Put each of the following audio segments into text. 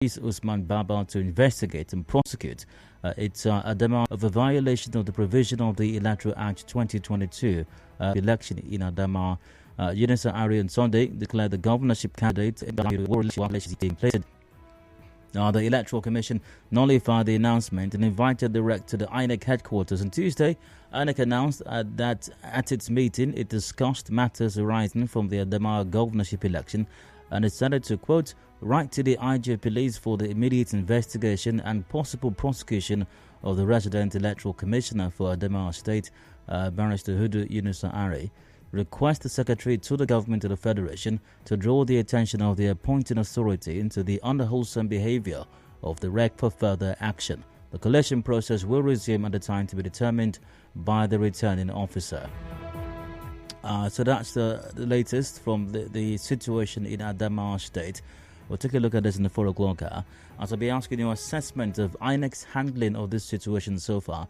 Usman Baba to investigate and prosecute its Adama of a violation of the provision of the Electoral Act 2022 election in Adama. Yunusa Ari on Sunday declared the governorship candidate in the being placed. The Electoral Commission nullified the announcement and invited the rec to the INEC headquarters on Tuesday. INEC announced that at its meeting it discussed matters arising from the Adama governorship election and decided to, quote, write to the IG police for the immediate investigation and possible prosecution of the resident electoral commissioner for Adama State, Barrister Hudu Yunusa Ari. Request the Secretary to the Government of the Federation to draw the attention of the appointing authority into the unwholesome behavior of the REC for further action. The collection process will resume at the time to be determined by the returning officer. So that's the latest from the situation in Adamawa State. We'll take a look at this in the 4 o'clock hour. As I'll be asking your assessment of INEC's handling of this situation so far.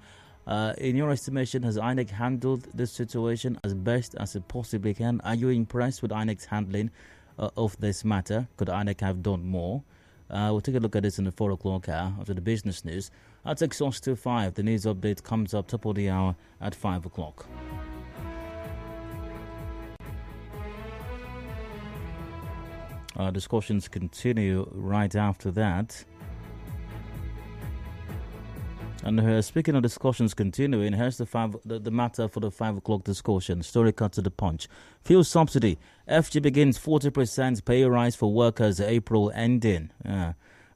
In your estimation, has INEC handled this situation as best as it possibly can? Are you impressed with INEC's handling of this matter? Could INEC have done more? We'll take a look at this in the 4 o'clock hour after the business news. At 6:05, the news update comes up top of the hour at 5 o'clock. Our discussions continue right after that. And speaking of discussions continuing, here's the matter for the 5 o'clock discussion. Story cut to the punch. Fuel subsidy. FG begins 40% pay rise for workers April ending.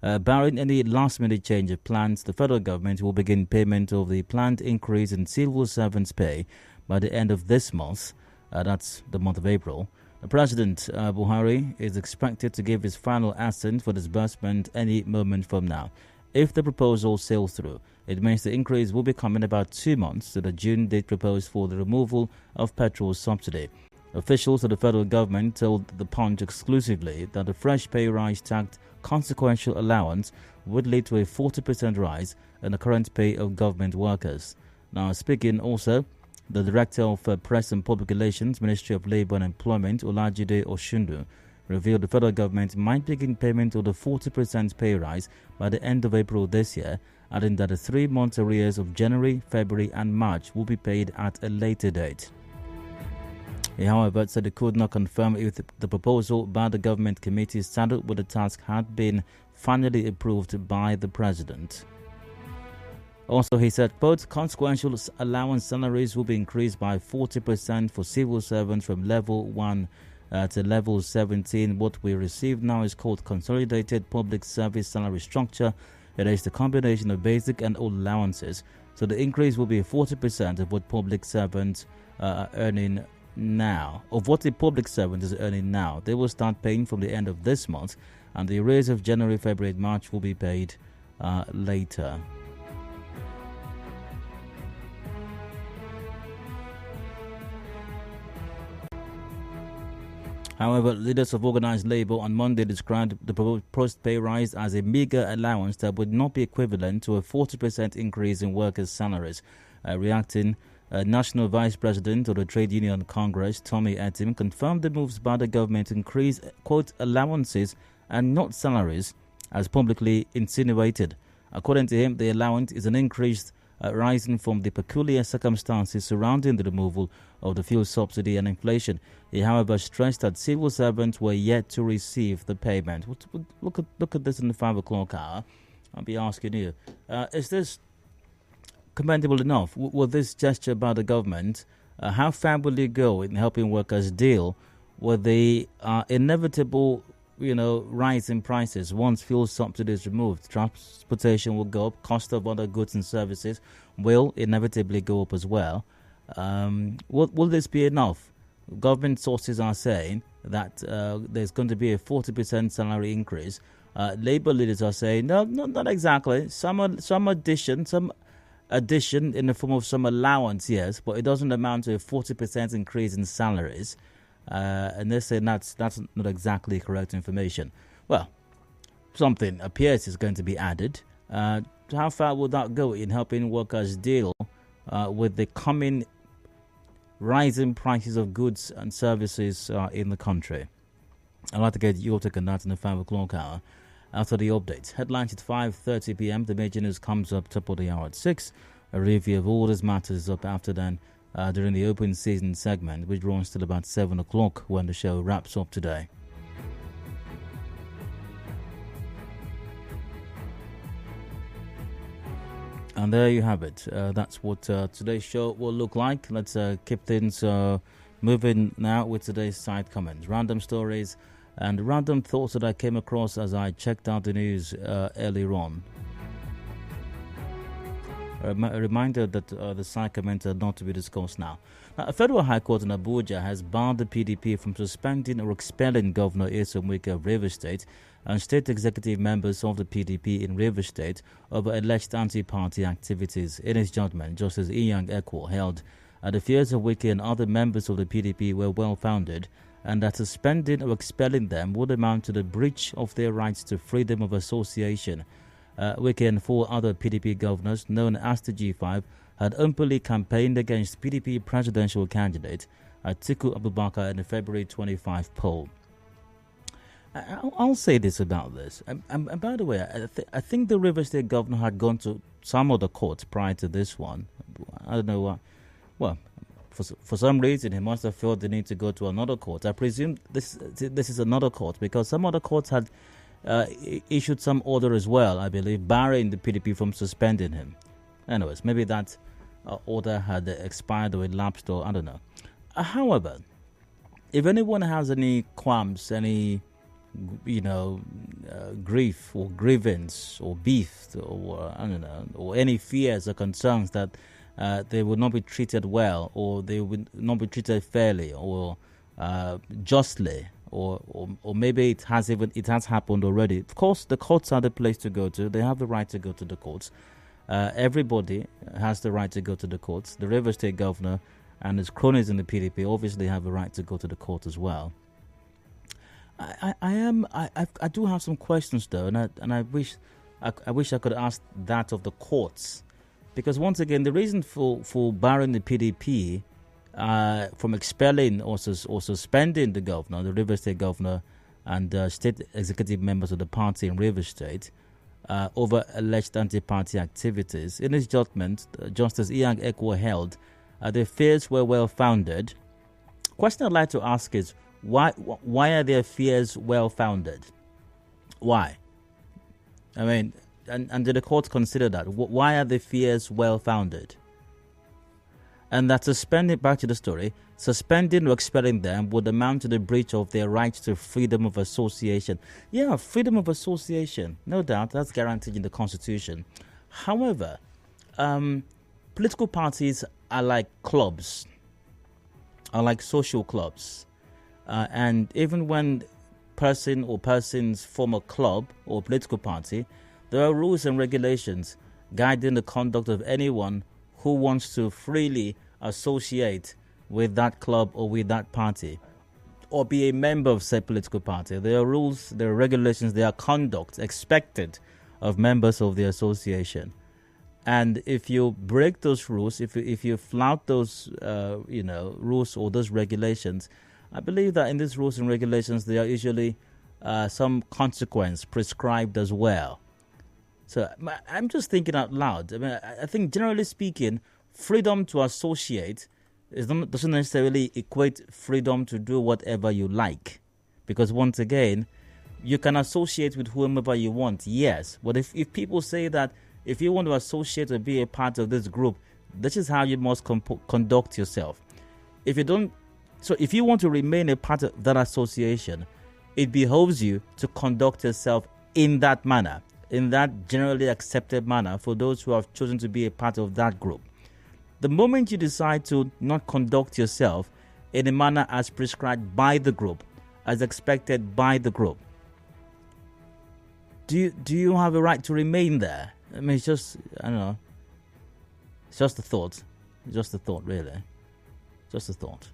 Barring any last-minute change of plans, the federal government will begin payment of the planned increase in civil servants' pay by the end of this month. That's the month of April. President Buhari is expected to give his final assent for disbursement any moment from now. If the proposal sails through, it means the increase will be coming about 2 months to the June date proposed for the removal of petrol subsidy. Officials of the federal government told The Punch exclusively that the fresh pay rise tagged consequential allowance would lead to a 40% rise in the current pay of government workers. Now, speaking also, the Director of Press and Public Relations, Ministry of Labour and Employment, Olajide Oshundu, revealed the federal government might begin payment of the 40% pay rise by the end of April this year, adding that the 3-month arrears of January, February and March will be paid at a later date. He, however, said he could not confirm if the proposal by the government committee saddled with the task had been finally approved by the president. Also, he said, quote, consequential allowance salaries will be increased by 40% for civil servants from level 1 to level 17. What we receive now is called Consolidated Public Service Salary Structure. It is the combination of basic and all allowances. So the increase will be 40% of what public servants are earning now. Of what the public servant is earning now. They will start paying from the end of this month, and the arrears of January, February, and March will be paid later. However, leaders of organized labor on Monday described the proposed pay rise as a meager allowance that would not be equivalent to a 40% increase in workers' salaries. Reacting, National Vice President of the Trade Union Congress, Tommy Etim, confirmed the moves by the government to increase, quote, allowances and not salaries, as publicly insinuated. According to him, the allowance is an increase rising from the peculiar circumstances surrounding the removal of the fuel subsidy and inflation. He, however, stressed that civil servants were yet to receive the payment. Look at this in the 5 o'clock hour. I'll be asking you, is this commendable enough? Will this gesture by the government, how far will it go in helping workers deal with the inevitable rise in prices once fuel subsidy is removed? Transportation will go up, cost of other goods and services will inevitably go up as well. Will this be enough? Government sources are saying that there's going to be a 40% salary increase. Labour leaders are saying no, not exactly. Some addition in the form of some allowance, yes, but it doesn't amount to a 40% increase in salaries. And they're saying that's not exactly correct information. Well, something appears is going to be added. How far will that go in helping workers deal with the coming rising prices of goods and services in the country? I'd like to get your take on that in the 5 o'clock hour. after the updates. Headlines at 5:30 p.m. The major news comes up top of the hour at 6. A review of all these matters up after then during the open season segment, which runs till about 7 o'clock when the show wraps up today. And there you have it. That's what today's show will look like. Let's keep things moving now with today's side comments. Random stories and random thoughts that I came across as I checked out the news earlier on. A reminder that the side comments are not to be discussed now. A federal high court in Abuja has barred the PDP from suspending or expelling Governor Nyesom Wike of Rivers State and state executive members of the PDP in Rivers State over alleged anti-party activities. In his judgment, Justice Inyang Ekwo held the fears of Wike and other members of the PDP were well-founded, and that suspending or expelling them would amount to the breach of their rights to freedom of association. Wike and 4 other PDP governors, known as the G5, had openly campaigned against PDP presidential candidate Atiku Abubakar in the February 25 poll. I'll say this about this. And by the way, I think the Rivers State governor had gone to some other courts prior to this one. I don't know what. Well, for some reason, he must have felt the need to go to another court. I presume this is another court because some other courts had issued some order as well, I believe, barring the PDP from suspending him. Anyways, maybe that order had expired or elapsed, or I don't know. However, if anyone has any qualms, any grief or grievance or beef or I don't know, or any fears or concerns that they will not be treated well, or they will not be treated fairly or justly, or maybe it has happened already. Of course, the courts are the place to go to. They have the right to go to the courts. Everybody has the right to go to the courts. The Rivers State governor and his cronies in the PDP obviously have a right to go to the court as well. I do have some questions though, and I wish I could ask that of the courts, because once again, the reason for barring the PDP from expelling or suspending the governor, the Rivers State governor, and state executive members of the party in Rivers State over alleged anti-party activities. In his judgment, Justice Inyang Ekwo held their fears were well-founded. Question I'd like to ask is, why are their fears well-founded? Why? I mean, and did the court consider that? Why are the fears well-founded? And that back to the story, suspending or expelling them would amount to the breach of their right to freedom of association. Yeah, freedom of association, no doubt, that's guaranteed in the Constitution. However, political parties are like clubs, are like social clubs. And even when person or persons form a club or political party, there are rules and regulations guiding the conduct of anyone who wants to freely associate with that club or with that party or be a member of said political party. There are rules, there are regulations, there are conduct expected of members of the association. And if you break those rules, if you flout those rules or those regulations, I believe that in these rules and regulations there are usually some consequence prescribed as well. So I'm just thinking out loud. I mean, I think generally speaking, freedom to associate doesn't necessarily equate freedom to do whatever you like. Because once again, you can associate with whomever you want, yes. But if people say that if you want to associate or be a part of this group, this is how you must conduct yourself. If you want to remain a part of that association, it behoves you to conduct yourself in that manner, in that generally accepted manner for those who have chosen to be a part of that group. The moment you decide to not conduct yourself in a manner as prescribed by the group, as expected by the group, do you have a right to remain there? I mean, it's just, I don't know. It's just a thought. Just a thought, really. Just a thought.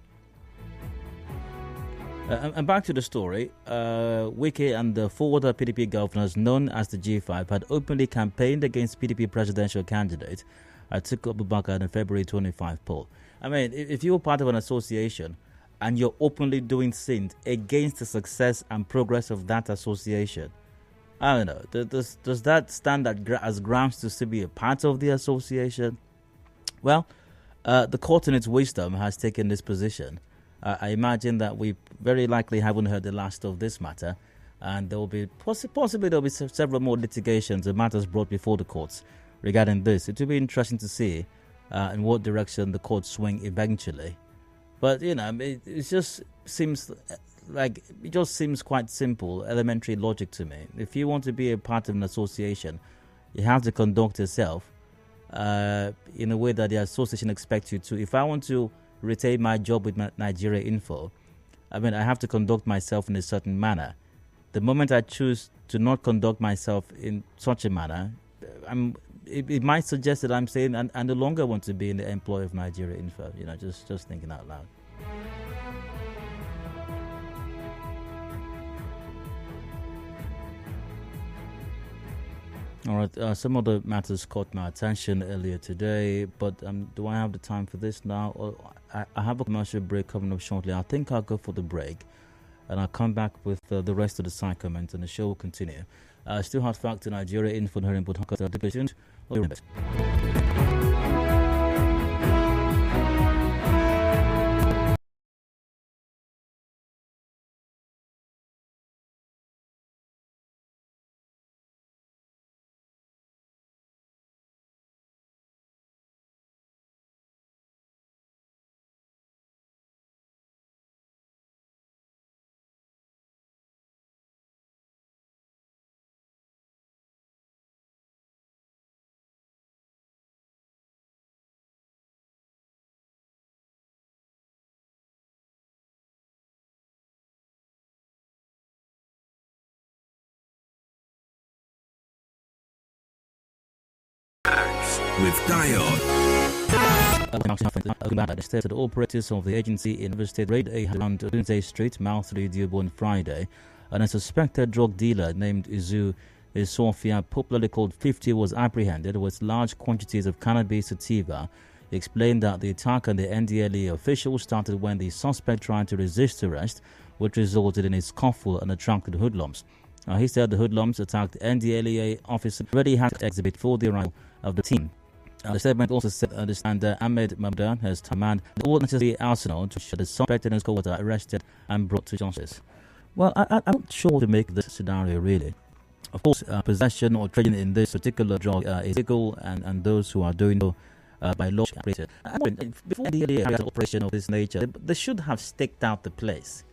And back to the story, Wike and the 4 other PDP governors known as the G5 had openly campaigned against PDP presidential candidate Atiku Abubakar in the February 25 poll. I mean, if you're part of an association and you're openly doing things against the success and progress of that association, I don't know. Does that stand as grounds to still be a part of the association? Well, the court, in its wisdom, has taken this position. I imagine that we very likely haven't heard the last of this matter, and there will be possibly there will be several more litigations and matters brought before the courts regarding this. It will be interesting to see in what direction the courts swing eventually. But it just seems quite simple, elementary logic to me. If you want to be a part of an association, you have to conduct yourself in a way that the association expects you to. If I want to retain my job with Nigeria Info, I have to conduct myself in a certain manner. The moment I choose to not conduct myself in such a manner, it might suggest that I'm saying I no longer want to be in the employ of Nigeria Info. Just thinking out loud. All right, some other matters caught my attention earlier today, but do I have the time for this now? Or I have a commercial break coming up shortly. I think I'll go for the break, and I'll come back with the rest of the side comments, and the show will continue. Still hard fact to Nigeria Info here in Port Harcourt. With Diode. The operators of the agency in the state raided around Rundele Street, Mouth 3 Diobo on Friday, and a suspected drug dealer named Izu Sofia, popularly called 50, was apprehended with large quantities of cannabis sativa. He explained that the attack on the NDLEA officials started when the suspect tried to resist arrest, which resulted in a scuffle and attracted hoodlums. He said the hoodlums attacked NDLEA officers already had to exhibit for the arrival of the team. The statement also said understand Ahmed Mamdan has command the all necessary arsenal to ensure the suspect and his co-workers are arrested and brought to justice. Well, I'm not sure what to make this scenario really. Of course, possession or trading in this particular drug is illegal, and those who are doing so by law. Before the operation of this nature, they should have staked out the place.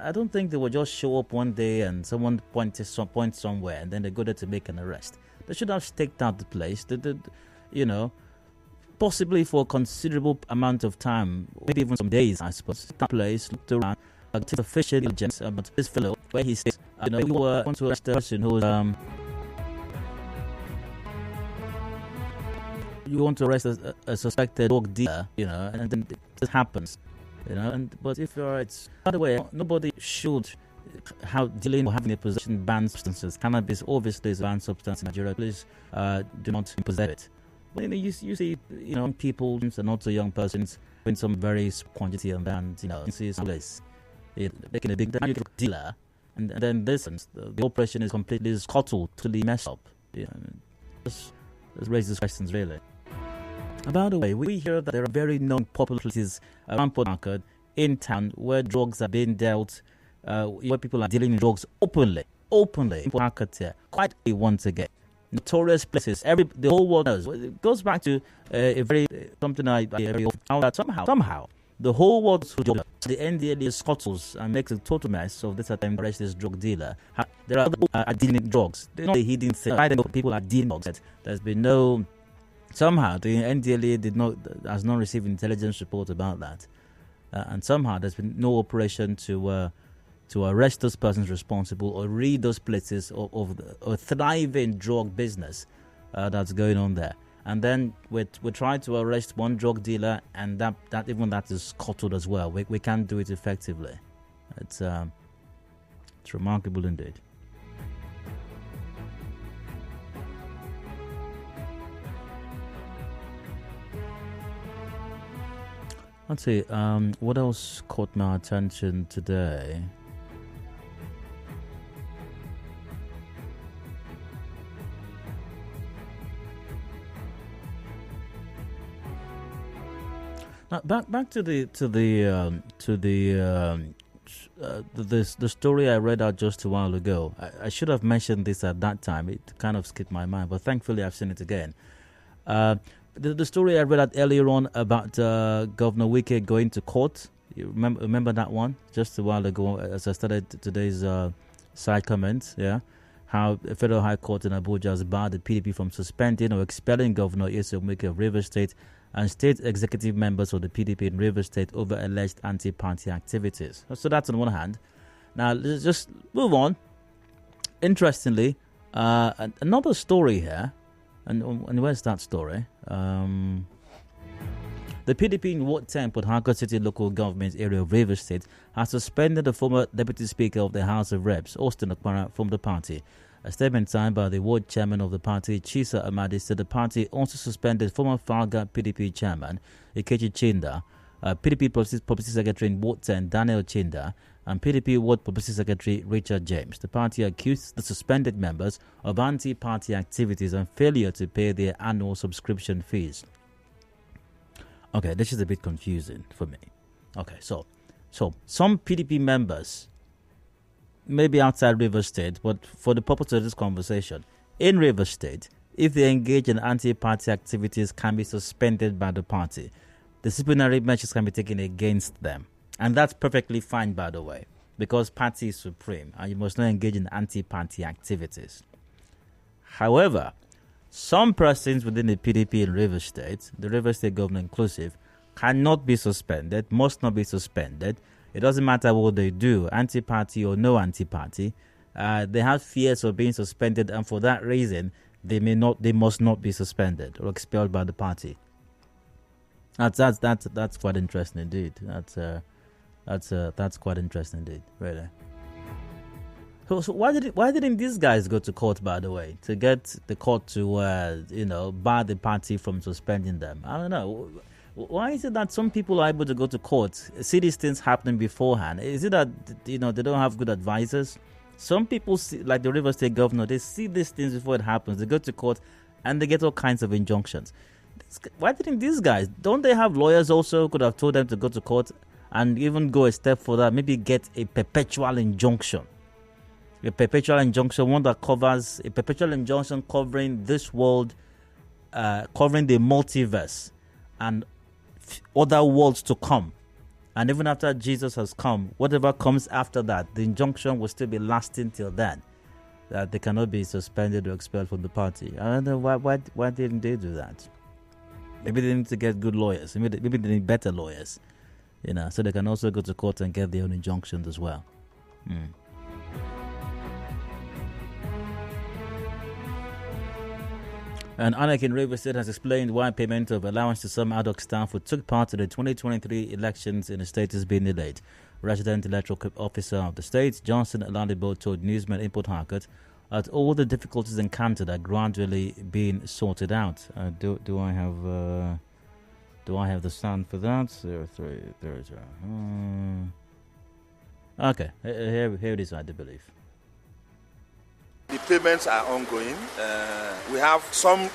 I don't think they will just show up one day and someone point somewhere and then they go there to make an arrest. They should have staked out the place. Possibly for a considerable amount of time, maybe even some days, I suppose. That place looked around, sufficient diligence about this fellow, where he says, we want to arrest a person who's, you want to arrest a suspected drug dealer, and then it happens, but if you're, by the way, nobody should dealing or having a possession banned substances. Cannabis obviously is a banned substance in Nigeria. Please do not possess it. But you see, people and also young persons in some very quantity and see some place making a big dealer, and then the operation is completely scuttled, totally messed up. Just raises questions really. By the way, we hear that there are very known popular places around Port Harcourt in town where drugs are being dealt, where people are dealing in drugs openly in Port Harcourt here, quite once again. Notorious places, the whole world knows. It goes back to something I that somehow the whole world knows the NDLEA scuttles and makes a total mess of this attempt to arrest this drug dealer. There are other people are dealing in drugs. There's not a hidden thing. I know people are dealing drugs. There's been no. Somehow the NDLEA has not received intelligence report about that, and somehow there's been no operation to arrest those persons responsible or rid those places of a thriving drug business that's going on there. And then we try to arrest one drug dealer, and that is scuttled as well. We can't do it effectively. It's remarkable indeed. Let's see, what else caught my attention today? Now, back to the story I read out just a while ago. I should have mentioned this at that time. It kind of skipped my mind, but thankfully I've seen it again. The story I read out earlier on about Governor Wike going to court. You remember that one just a while ago as I started today's side comments. Yeah, how a federal high court in Abuja has barred the PDP from suspending or expelling Governor Wike of Rivers State and state executive members of the PDP in Rivers State over alleged anti-party activities. So that's on one hand. Now let's just move on. Interestingly, another story here, and where's that story? The PDP in Ward 10, Port Harcourt City local government area of Rivers State, has suspended the former Deputy Speaker of the House of Reps, Austin Okpara, from the party. A statement signed by the ward chairman of the party, Chisa Amadi, said the party also suspended former Falga PDP chairman, Ikechi Chinda, PDP Publicity Secretary in Ward 10, Daniel Chinda, and PDP Ward Publicity Secretary, Richard James. The party accused the suspended members of anti-party activities and failure to pay their annual subscription fees. Okay, this is a bit confusing for me. Okay, so some PDP members, maybe outside Rivers State, but for the purpose of this conversation, in Rivers State, if they engage in anti-party activities, can be suspended by the party. Disciplinary measures can be taken against them. And that's perfectly fine, by the way, because party is supreme and you must not engage in anti-party activities. However, some persons within the PDP in Rivers State, the Rivers State government inclusive, cannot be suspended, must not be suspended. It doesn't matter what they do, anti-party or no anti-party. They have fears of being suspended, and for that reason, they must not be suspended or expelled by the party. That's quite interesting indeed. That's quite interesting indeed, really. So why didn't these guys go to court, by the way, to get the court to bar the party from suspending them? I don't know. Why is it that some people are able to go to court, see these things happening beforehand? Is it that they don't have good advisors? Some people see, like the Rivers State governor, they see these things before it happens. They go to court and they get all kinds of injunctions. Why didn't these guys? Don't they have lawyers also who could have told them to go to court and even go a step further, maybe get a perpetual injunction? A perpetual injunction, one that covers a perpetual injunction covering this world, covering the multiverse and other worlds to come. And even after Jesus has come, whatever comes after that, the injunction will still be lasting till then. That they cannot be suspended or expelled from the party. I don't know why didn't they do that? Maybe they need to get good lawyers. Maybe they need better lawyers, so they can also go to court and get their own injunctions as well. And INEC in Rivers State has explained why payment of allowance to some ad hoc staff who took part in the 2023 elections in the state is being delayed. Resident Electoral Officer of the state, Johnson Alalibo, told newsmen in Port Harcourt that all the difficulties encountered are gradually being sorted out. Do I have the sound for that? 03. Okay, here it is, I do believe. The payments are ongoing. We have some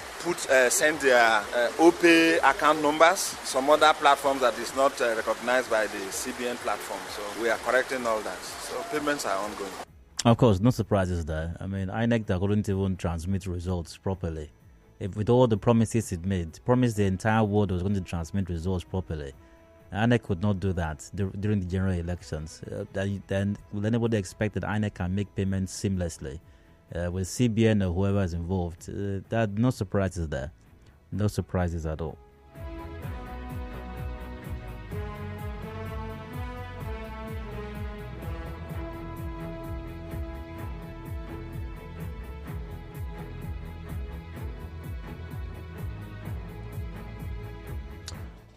send their OPay account numbers, some other platforms that is not recognized by the CBN platform. So we are correcting all that. So payments are ongoing. Of course, no surprises there. I mean, INEC couldn't even transmit results properly. With all the promises it made, promised the entire world was going to transmit results properly. INEC could not do that during the general elections. Then will anybody expect that INEC can make payments seamlessly? With CBN or whoever is involved, there are no surprises there. No surprises at all.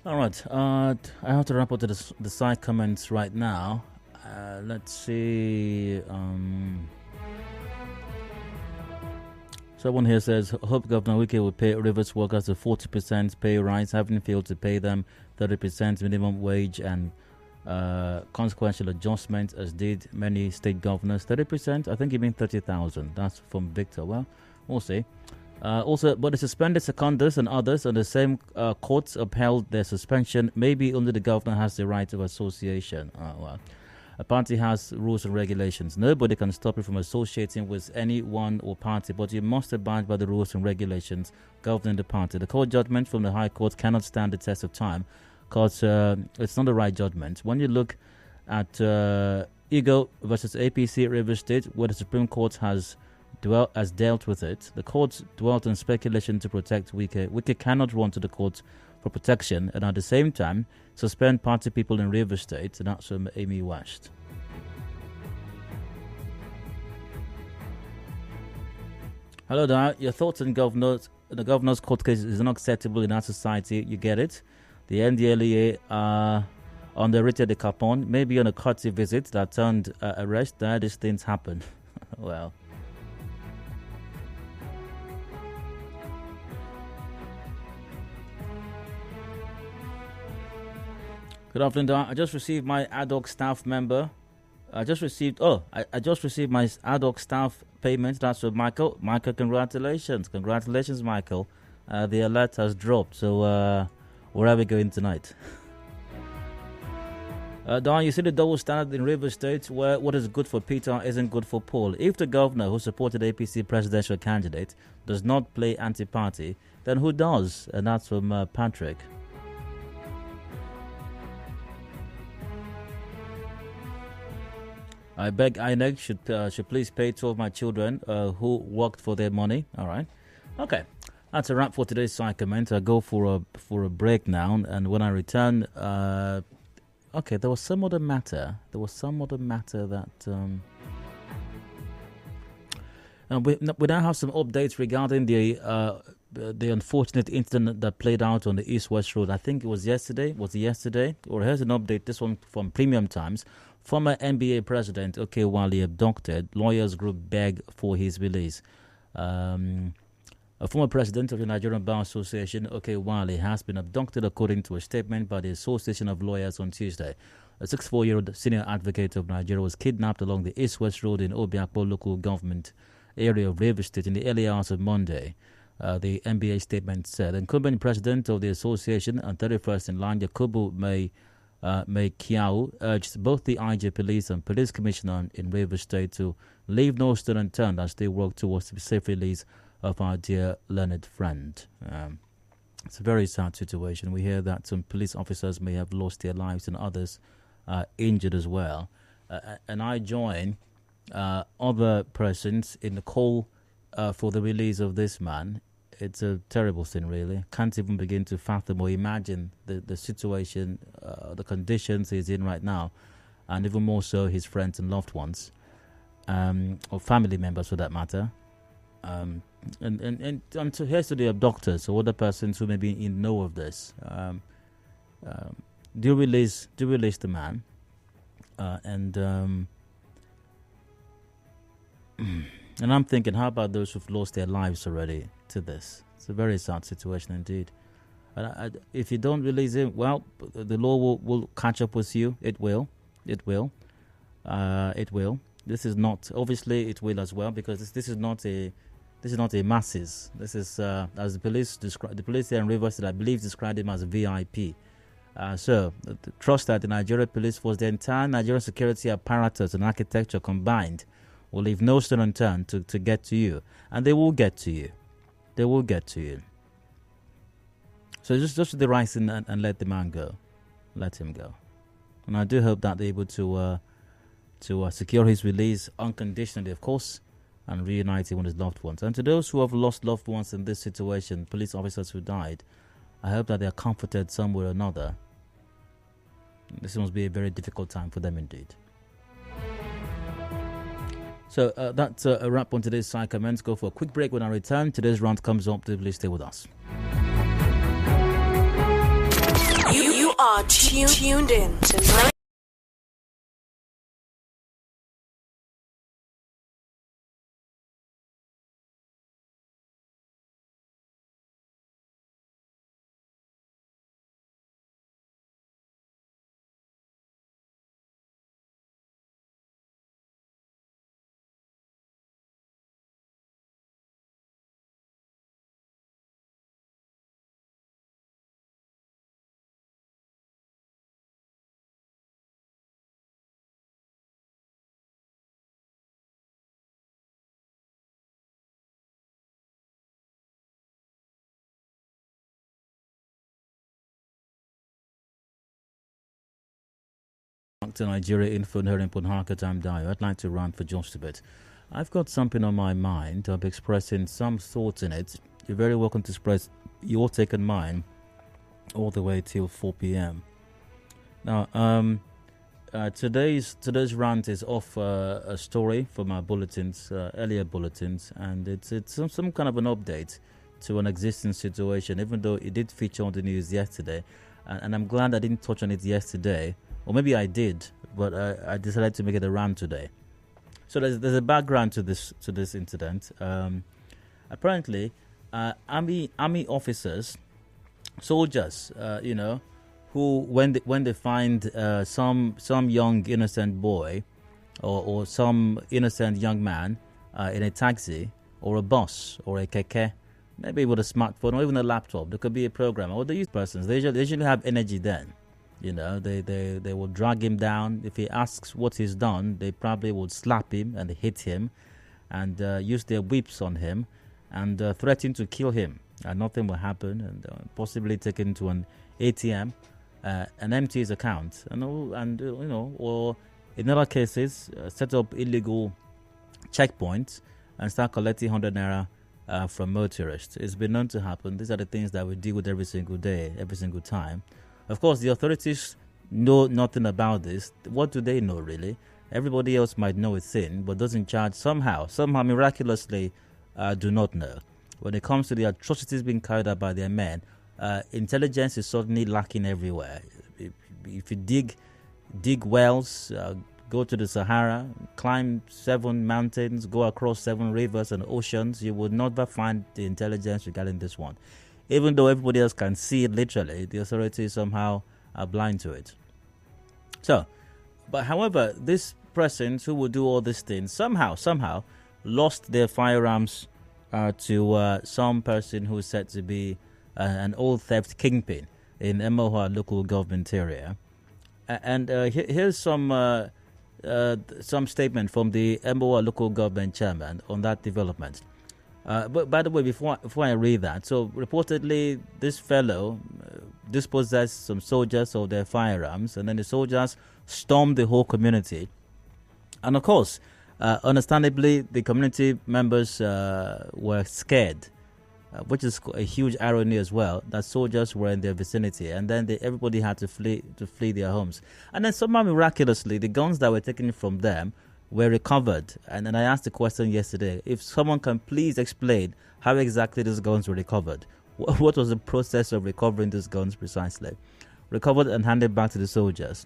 All right, I have to wrap up to the side comments right now. Let's see. Someone here says, hope Governor Wike will pay Rivers workers a 40% pay rise, having failed to pay them 30% minimum wage and consequential adjustment, as did many state governors. 30%? I think you mean 30,000. That's from Victor. Well, we'll see. Also, but the suspended secondaries and others on the same courts upheld their suspension. Maybe only the governor has the right of association. Well, a party has rules and regulations. Nobody can stop you from associating with anyone or party, but you must abide by the rules and regulations governing the party. The court judgment from the High Court cannot stand the test of time because it's not the right judgment. When you look at Ego versus APC River State, where the Supreme Court has dealt with it, the court dwelt on speculation to protect Wike. Wike cannot run to the court for protection and at the same time suspend party people in River State, and that's from Amy West. Hello there. Your thoughts on the governor's court case is unacceptable in our society. You get it? The NDLEA are on the Rita de Capon, maybe on a courtesy visit that turned arrest. There, these things happen. Well. Good afternoon, Don. I just received my ad hoc staff member. I just received my ad hoc staff payment. That's for Michael. Michael, congratulations. Congratulations, Michael. The alert has dropped. So, where are we going tonight? Don, you see the double standard in River State where what is good for Peter isn't good for Paul. If the governor who supported APC presidential candidate does not play anti-party, then who does? And that's from Patrick. I beg INEC should please pay 2 of my children who worked for their money. All right. Okay. That's a wrap for today's side comment. I'll go for a break now. And when I return, okay, there was some other matter. That... and we now have some updates regarding the unfortunate incident that played out on the East-West Road. I think it was yesterday. Was it yesterday? Or here's an update. This one from Premium Times. Former NBA president Okewale abducted. Lawyers group beg for his release. A former president of the Nigerian Bar Association, Okewale, has been abducted according to a statement by the Association of Lawyers on Tuesday. A 64-year-old senior advocate of Nigeria was kidnapped along the East-West Road in Obiakpo local government area of Rivers State in the early hours of Monday. The NBA statement said. Incumbent president of the association and 31st in line, Yakubu May Kiao, urged both the IG police and police commissioner in Rivers State to leave no stone unturned as they work towards the safe release of our dear learned friend. It's a very sad situation. We hear that some police officers may have lost their lives and others injured as well. And I join other persons in the call for the release of this man. It's a terrible thing, really. Can't even begin to fathom or imagine the situation, the conditions he's in right now, and even more so his friends and loved ones, or family members for that matter. And here's to the abductors or other persons who may be in know of this. Do release the man, and I'm thinking, how about those who've lost their lives already to this? It's a very sad situation indeed. If you don't release him, well, the law will catch up with you. It will. It will. This is not, obviously it will as well, because this is not a masses. This is as the police here in Rivers State, I believe, described him as a VIP. So trust that the Nigeria Police Force, the entire Nigerian security apparatus and architecture combined, will leave no stone unturned to get to you. And they will get to you. They will get to you. So just do the right thing and let the man go. Let him go. And I do hope that they're able to secure his release unconditionally, of course, and reunite him with his loved ones. And to those who have lost loved ones in this situation, police officers who died, I hope that they are comforted some way or another. This must be a very difficult time for them indeed. So that's a wrap on today's side comments. Go for a quick break. When I return, today's round comes up. Please stay with us. You are tuned in to Dr. Nigeria Info here in Punhaka Time Dio. I'd like to run for just a bit. I've got something on my mind. I'll be expressing some thoughts in it. You're very welcome to express your take and mine all the way till 4 p.m. Now, today's rant is off a story from our bulletins, earlier bulletins, and it's some kind of an update to an existing situation, even though it did feature on the news yesterday. And I'm glad I didn't touch on it yesterday, or maybe I did, but I decided to make it a rant today. So there's a background to this incident. Apparently, army officers, soldiers, who when they find some young innocent boy or some innocent young man in a taxi or a bus or a keke, maybe with a smartphone or even a laptop, there could be a program. Or they use persons. They usually have energy then. They will drag him down. If he asks what he's done, they probably would slap him and hit him and use their whips on him and threaten to kill him. And nothing will happen, and possibly take him to an ATM and empty his account. Or in other cases, set up illegal checkpoints and start collecting 100 naira from motorists. It's been known to happen. These are the things that we deal with every single day, every single time. Of course, the authorities know nothing about this. What do they know, really? Everybody else might know a thing, but those in charge somehow miraculously do not know. When it comes to the atrocities being carried out by their men, intelligence is certainly lacking everywhere. If you dig wells, go to the Sahara, climb 7 mountains, go across 7 rivers and oceans, you would never find the intelligence regarding this one. Even though everybody else can see it literally, the authorities somehow are blind to it. However, these persons who would do all these things somehow lost their firearms to some person who is said to be an old theft kingpin in Emohua local government area. And here's some statement from the Emohua local government chairman on that development. But by the way, before I read that, so reportedly this fellow dispossessed some soldiers of their firearms, and then the soldiers stormed the whole community. And of course, understandably, the community members were scared, which is a huge irony as well, that soldiers were in their vicinity, and then everybody had to flee their homes. And then somehow miraculously, the guns that were taken from them were recovered. And then I asked the question yesterday, if someone can please explain how exactly these guns were recovered. What was the process of recovering these guns precisely? Recovered and handed back to the soldiers.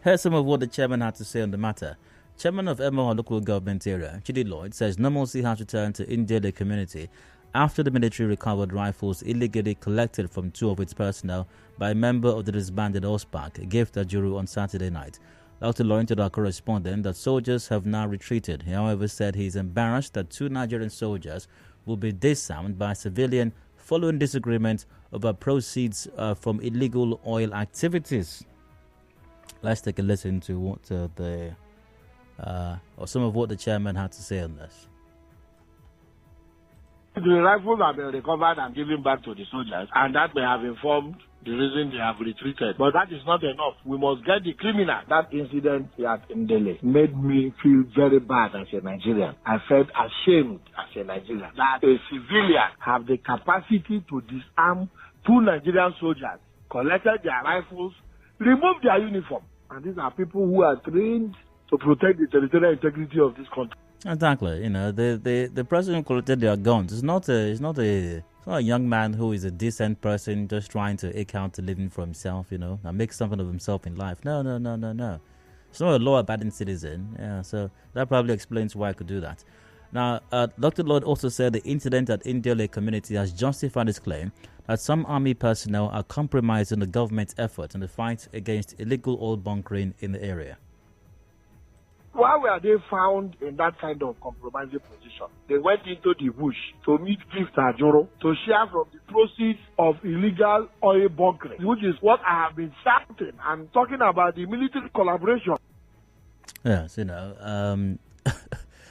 Here's some of what the chairman had to say on the matter. Chairman of Emohua local government area, Chidi Lloyd, says normalcy has returned to Indele community after the military recovered rifles illegally collected from 2 of its personnel by a member of the disbanded OSPAC, Gift Ajuru, on Saturday night. Dr. Lloyd told our correspondent that soldiers have now retreated. He, however, said he is embarrassed that 2 Nigerian soldiers will be disarmed by a civilian following disagreement over proceeds from illegal oil activities. Let's take a listen to what or some of what the chairman had to say on this. The rifles have been recovered and given back to the soldiers, and that may have informed the reason they have retreated. But that is not enough. We must get the criminal. That incident at Ndele made me feel very bad as a Nigerian. I felt ashamed as a Nigerian that a civilian have the capacity to disarm 2 Nigerian soldiers, collected their rifles, removed their uniform. And these are people who are trained to protect the territorial integrity of this country. Exactly. The person who collected their guns is not a young man who is a decent person just trying to eke out a living for himself, and make something of himself in life. No. It's not a law-abiding citizen. Yeah, so that probably explains why I could do that. Now, Dr. Lloyd also said the incident at Indele community has justified his claim that some army personnel are compromising the government's efforts in the fight against illegal oil bunkering in the area. Why were they found in that kind of compromising position? They went into the bush to meet Gift Ajuru to share from the proceeds of illegal oil bunkering, which is what I have been shouting. I'm talking about the military collaboration. Yes,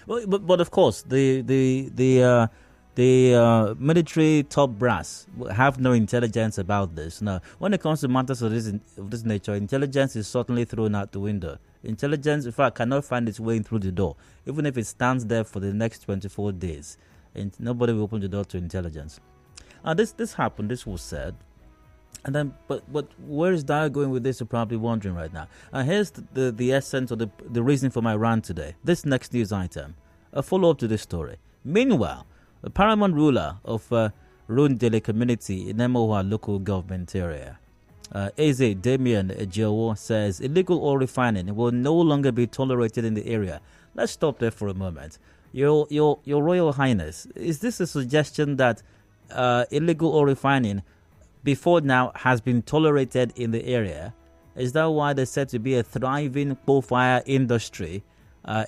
but of course, the the military top brass have no intelligence about this. Now, when it comes to matters of this nature, intelligence is certainly thrown out the window. Intelligence, in fact, cannot find its way in through the door, even if it stands there for the next 24 days. And nobody will open the door to intelligence. And this happened. This was said. And then, but where is Dyer going with this? You're probably wondering right now. And here's the essence or the reason for my rant today. This next news item, a follow-up to this story. Meanwhile, the Paramount Ruler of Rundele community in Emohua local government area, Eze Damien Ejewo, says illegal oil refining will no longer be tolerated in the area. Let's stop there for a moment. Your Royal Highness, is this a suggestion that illegal oil refining before now has been tolerated in the area? Is that why there's said to be a thriving coal fire industry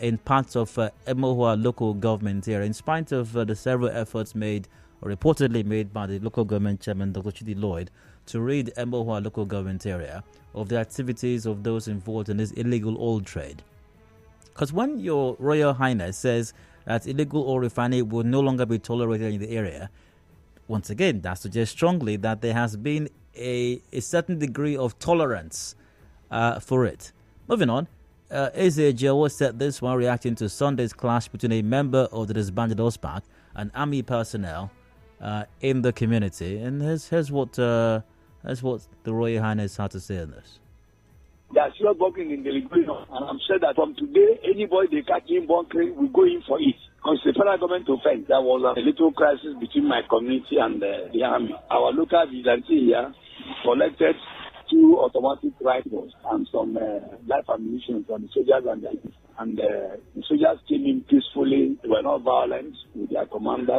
in parts of Emohua local government area, in spite of the several efforts made or reportedly made by the local government chairman, Dr. Chidi Lloyd, to rid Emohua local government area of the activities of those involved in this illegal oil trade? Because when your Royal Highness says that illegal oil refining will no longer be tolerated in the area, once again, that suggests strongly that there has been a certain degree of tolerance for it. Moving on, Eze Ejewo said this while reacting to Sunday's clash between a member of the disbanded OSPAC and army personnel in the community. And here's what the Royal Highness had to say on this. They are still working in the Liberation, and I'm sure that from today, anybody they catch in bunkering will go in for it. Because the federal government offense, there was a little crisis between my community and the army. Our local vigilante here collected 2 automatic rifles and some live ammunition from the soldiers and the soldiers came in peacefully. They were not violent with their commander,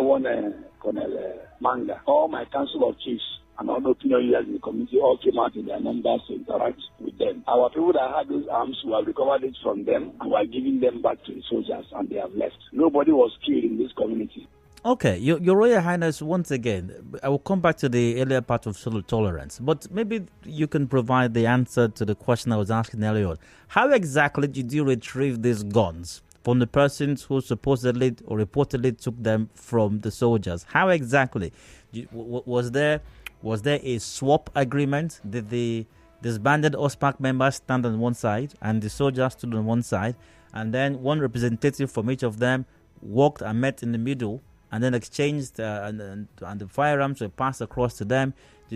Colonel Manga. All my council of chiefs and all the opinion leaders in the community all came out in their numbers to interact with them. Our people that had those arms, we have recovered it from them and we are giving them back to the soldiers, and they have left. Nobody was killed in this community. Okay, Your Royal Highness, once again, I will come back to the earlier part of tolerance, but maybe you can provide the answer to the question I was asking earlier on. How exactly did you retrieve these guns from the persons who supposedly or reportedly took them from the soldiers? How exactly? Was there a swap agreement? Did the disbanded OSPAC members stand on one side and the soldiers stood on one side, and then one representative from each of them walked and met in the middle and then exchanged and the firearms were passed across to them?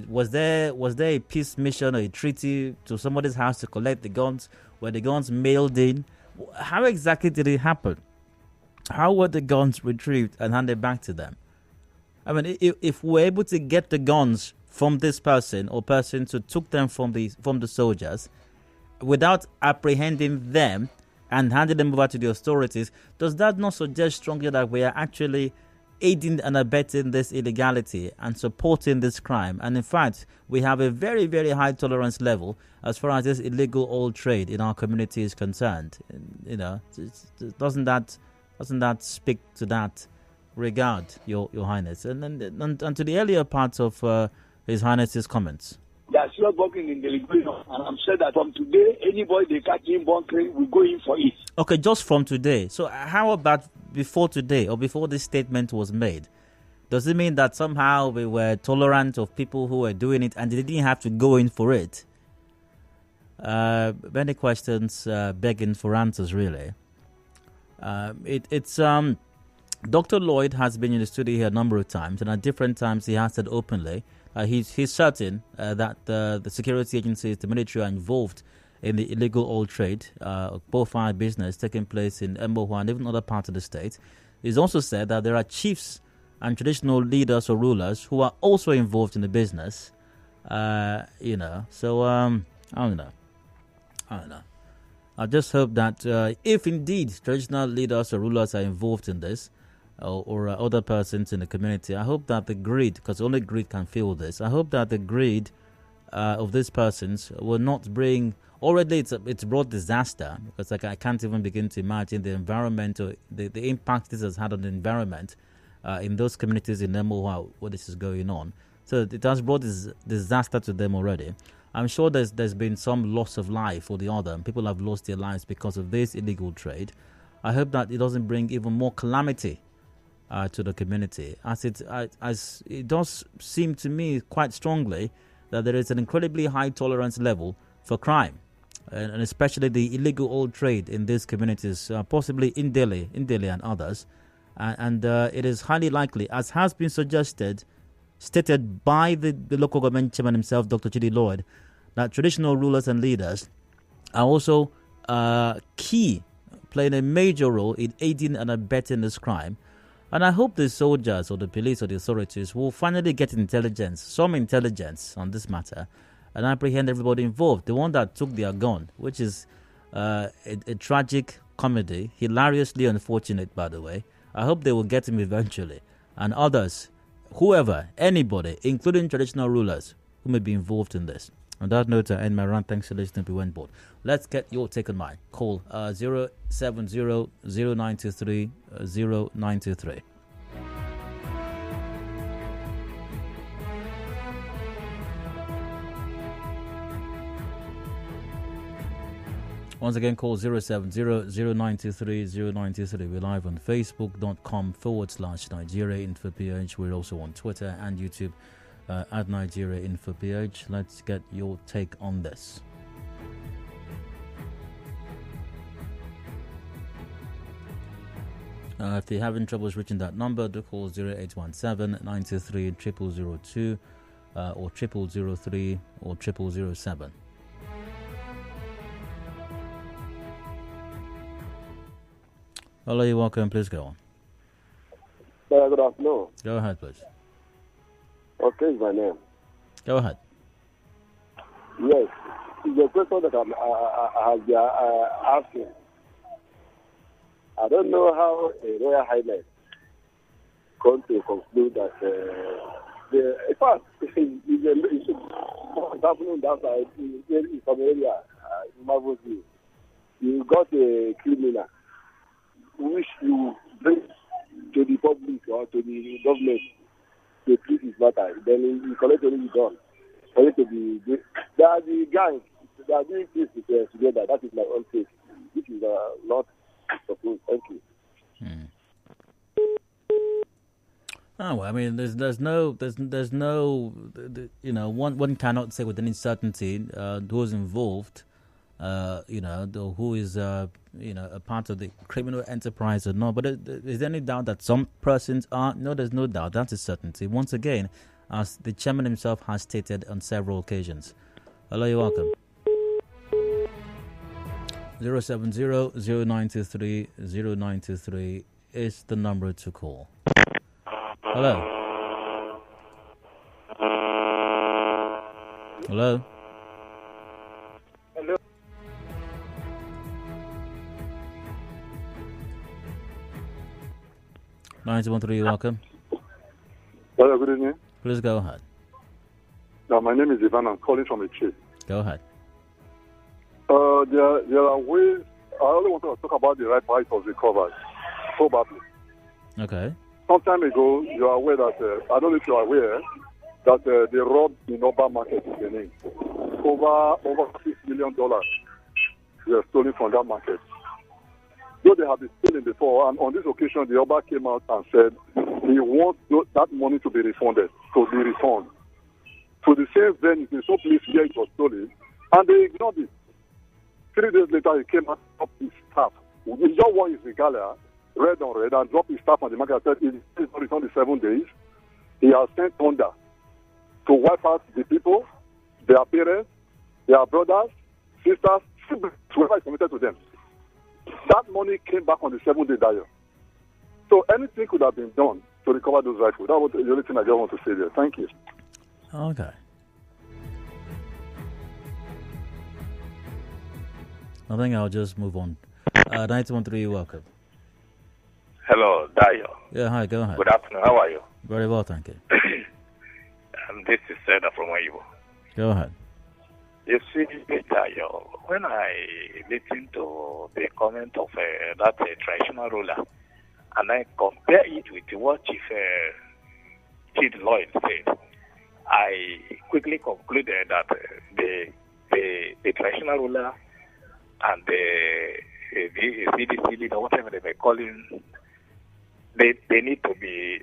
Was there a peace mission or a treaty to somebody's house to collect the guns? Were the guns mailed in? How exactly did it happen? How were the guns retrieved and handed back to them? I mean, if we're able to get the guns from this person or persons who took them from the soldiers without apprehending them and handing them over to the authorities, does that not suggest strongly that we are actually aiding and abetting this illegality and supporting this crime? And in fact, we have a very, very high tolerance level as far as this illegal oil trade in our community is concerned. You know, doesn't that speak to that regard, Your Highness? And to the earlier parts of His Highness's comments. They are still working in the Liberation, and I'm sure that from today, anybody they catch in bunkering will go in for it. Okay, just from today. So how about before today or before this statement was made? Does it mean that somehow we were tolerant of people who were doing it and they didn't have to go in for it? Many questions begging for answers, really. Dr. Lloyd has been in the studio here a number of times, and at different times he has said openly he's certain that the security agencies, the military, are involved in the illegal oil trade, bullfire business taking place in Emohua and even other parts of the state. He's also said that there are chiefs and traditional leaders or rulers who are also involved in the business. So I don't know. I just hope that if indeed traditional leaders or rulers are involved in this, or other persons in the community, I hope that the greed, because only greed can fuel this, I hope that the greed of these persons will not bring, already it's brought disaster, because I can't even begin to imagine the environment or the impact this has had on the environment in those communities in Emohua where this is going on. So it has brought this disaster to them already. I'm sure there's been some loss of life or the other, and people have lost their lives because of this illegal trade. I hope that it doesn't bring even more calamity to the community, as it does seem to me quite strongly that there is an incredibly high tolerance level for crime, and especially the illegal oil trade in these communities, possibly in Delhi and others. And it is highly likely, as has been stated by the local government chairman himself, Dr. Chidi Lloyd, that traditional rulers and leaders are also playing a major role in aiding and abetting this crime. And I hope the soldiers or the police or the authorities will finally get some intelligence on this matter, and apprehend everybody involved. The one that took their gun, which is a tragic comedy, hilariously unfortunate, by the way. I hope they will get him eventually. And others, whoever, anybody, including traditional rulers who may be involved in this. On that note, I end my rant. Thanks for listening to Went Board. Let's get your take on mine. Call 070-0923-0923. Once again, call 070-0923-0923. We're live on Facebook.com/Nigeria Info PH. We're also on Twitter and YouTube at Nigeria Info PH. Let's get your take on this. If you're having troubles reaching that number, do call 0817-923-0002 or 0003 or 0007. Hello, you're welcome. Please go on. Good afternoon. Go ahead, please. Okay, is my name. Go ahead. Yes, the question that I have been asking. I don't know how a Royal Highness come to conclude that in fact, what's happening that side in some area, in Marvel's view, you got a criminal which you bring to the public or to the government to treat his matter. Then you collect only the gun. For it to be, they are the gangs. They are doing this together. That is my own take. This is not supposed. Thank you. Oh, well, I mean, there's no, one cannot say with any certainty who's involved. Who is, a part of the criminal enterprise or not. But is there any doubt that some persons are? No, there's no doubt. That's a certainty. Once again, as the chairman himself has stated on several occasions. Hello, you're welcome. 070-0923-0923 is the number to call. Hello. Hello. 913, welcome. Hello, good evening. Please go ahead. Now, my name is Ivan. I'm calling from a chief. Go ahead. There are ways. I only want to talk about the right why it was recovered. Probably. Okay. Some time ago, you are aware that, I don't know if you are aware, that they robbed the Oba market in Benin. Over $6 million were stolen from that market. Though they have been stealing before, and on this occasion, the Oba came out and said he wants that money to be refunded, to be returned. So the same venue, in some place where it was stolen, and they ignored it. 3 days later, he came out and dropped his staff. He just wore his regalia, red on red, and dropped his staff on the market and said he is not returned in 7 days. He has sent thunder to wipe out the people, their parents, their brothers, sisters, siblings, whoever is committed to them. That money came back on the 7th day dial. So anything could have been done to recover those rifles. That was the only thing I just want to say there. Thank you. Okay. I think I'll just move on. 913, you're welcome. Hello, Dayo. Yeah, hi, go ahead. Good afternoon. How are you? Very well, thank you. This is Seda from Weibo. Go ahead. You see, Dayo, when I listen to the comment of that traditional ruler, and I compare it with what Chief Lloyd said, I quickly concluded that the traditional ruler and the CDC leader, whatever they may call him, they need to be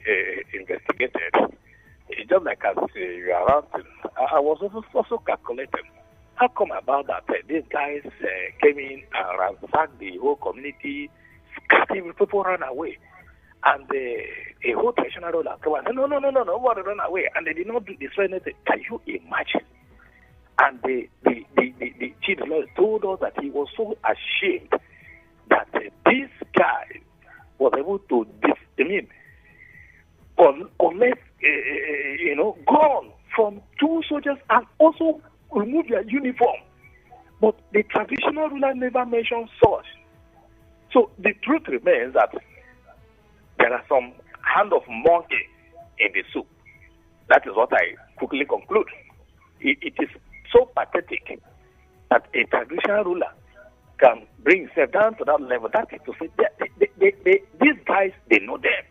investigated. It's just like as you are asking, I was also calculating. How come about that? These guys came in and ransacked the whole community, scattered people run away. And a whole traditional ruler came and said, no, nobody run away. And they did not destroy anything. Can you imagine? And the chief lawyer told us that he was so ashamed that this guy was able to, collect, gun from two soldiers and also remove their uniform. But the traditional ruler never mentioned such. So the truth remains that there are some hand of monkey in the soup. That is what I quickly conclude. It is so pathetic that a traditional ruler can bring himself down to that level. That is to say, these guys, they know them.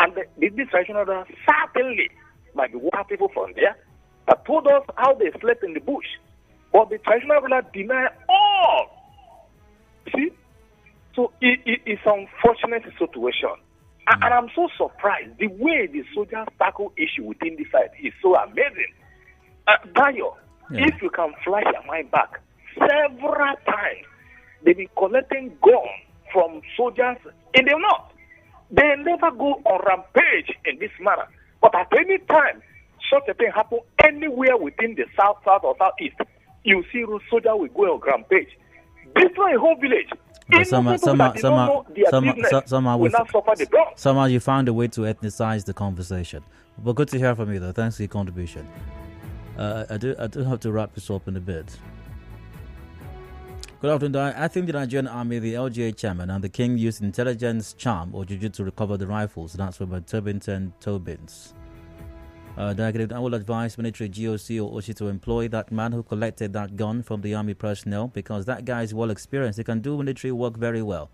And this traditional ruler certainly might be water people from there that told us how they slept in the bush. But the traditional ruler denied all. See? So it's an unfortunate situation. And I'm so surprised. The way the soldiers tackle issue within the side is so amazing. Dayo, if you can flash your mind back, several times they've been collecting guns from soldiers in the north. They never go on rampage in this manner. But at any time, such a thing happen anywhere within the south or southeast, you see a soldier will go on rampage. Destroy a whole village. Somehow you found a way to ethnicize the conversation. But good to hear from you, though. Thanks for your contribution. I do have to wrap this up in a bit. Good afternoon. I think the Nigerian Army, the LGA chairman, and the king used intelligence, charm, or juju to recover the rifles. That's from Tobinton Tobins. I will advise military GOC or OSHI to employ that man who collected that gun from the army personnel, because that guy is well experienced. He can do military work very well.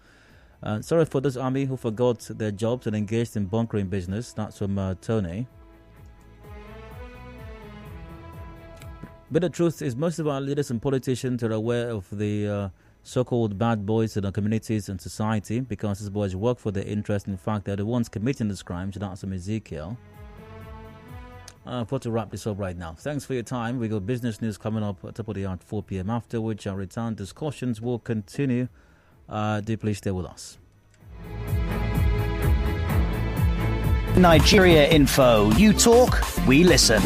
Sorry for those army who forgot their jobs and engaged in bunkering business. That's from Tony. But the truth is, most of our leaders and politicians are aware of the so-called bad boys in our communities and society, because these boys work for their interest. In fact, they're the ones committing these crimes. That's from Ezekiel. I've got to wrap this up right now. Thanks for your time. We got business news coming up at top of the hour at 4 p.m. after which our return discussions will continue. Do please stay with us. Nigeria Info. You talk, we listen.